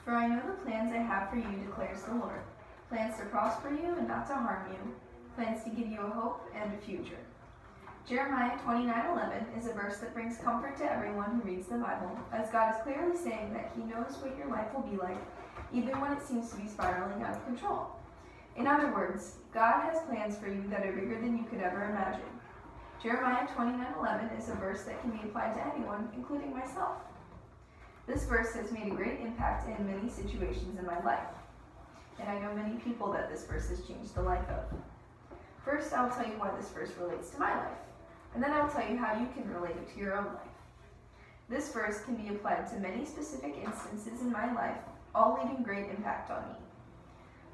For I know the plans I have for you, declares the Lord, plans to prosper you and not to harm you, plans to give you a hope and a future. Jeremiah 29:11 is a verse that brings comfort to everyone who reads the Bible, as God is clearly saying that He knows what your life will be like, even when it seems to be spiraling out of control. In other words, God has plans for you that are bigger than you could ever imagine. Jeremiah 29:11 is a verse that can be applied to anyone, including myself. This verse has made a great impact in many situations in my life, and I know many people that this verse has changed the life of. First, I will tell you why this verse relates to my life, and then I will tell you how you can relate it to your own life. This verse can be applied to many specific instances in my life, all leaving great impact on me.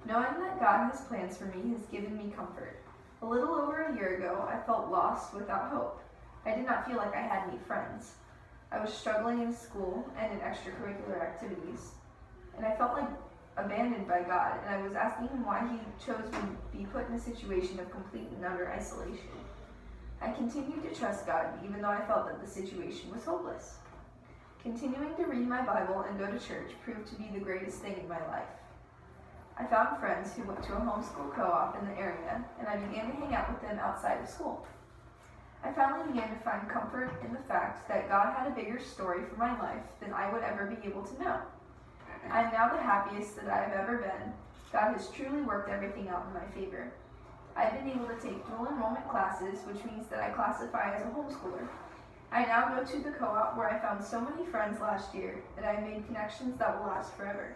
Knowing that God has plans for me has given me comfort. A little over a year ago, I felt lost without hope. I did not feel like I had any friends. I was struggling in school and in extracurricular activities, and I felt like abandoned by God, and I was asking Him why He chose me to be put in a situation of complete and utter isolation. I continued to trust God, even though I felt that the situation was hopeless. Continuing to read my Bible and go to church proved to be the greatest thing in my life. I found friends who went to a homeschool co-op in the area, and I began to hang out with them outside of school. I finally began to find comfort in the fact that God had a bigger story for my life than I would ever be able to know. I am now the happiest that I have ever been. God has truly worked everything out in my favor. I have been able to take dual enrollment classes, which means that I classify as a homeschooler. I now go to the co-op where I found so many friends last year that I have made connections that will last forever.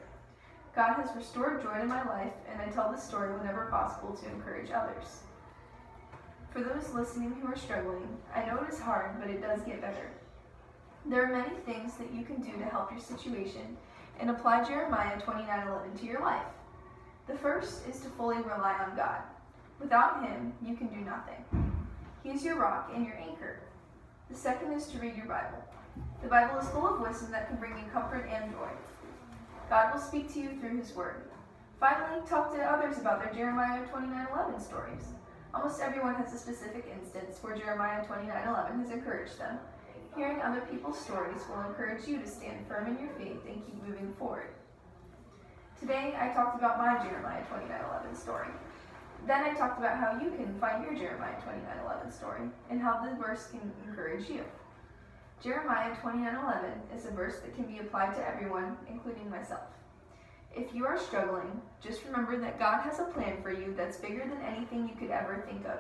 God has restored joy to my life, and I tell this story whenever possible to encourage others. For those listening who are struggling, I know it is hard, but it does get better. There are many things that you can do to help your situation and apply Jeremiah 29:11 to your life. The first is to fully rely on God. Without Him, you can do nothing. He is your rock and your anchor. The second is to read your Bible. The Bible is full of wisdom that can bring you comfort and joy. God will speak to you through His Word. Finally, talk to others about their Jeremiah 29:11 stories. Almost everyone has a specific instance where Jeremiah 29:11 has encouraged them. Hearing other people's stories will encourage you to stand firm in your faith and keep moving forward. Today, I talked about my Jeremiah 29:11 story. Then I talked about how you can find your Jeremiah 29:11 story and how the verse can encourage you. Jeremiah 29:11 is a verse that can be applied to everyone, including myself. If you are struggling, just remember that God has a plan for you that's bigger than anything you could ever think of.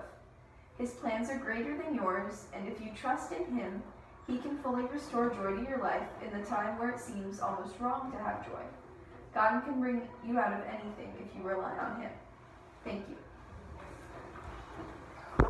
His plans are greater than yours, and if you trust in Him, He can fully restore joy to your life in the time where it seems almost wrong to have joy. God can bring you out of anything if you rely on Him. Thank you.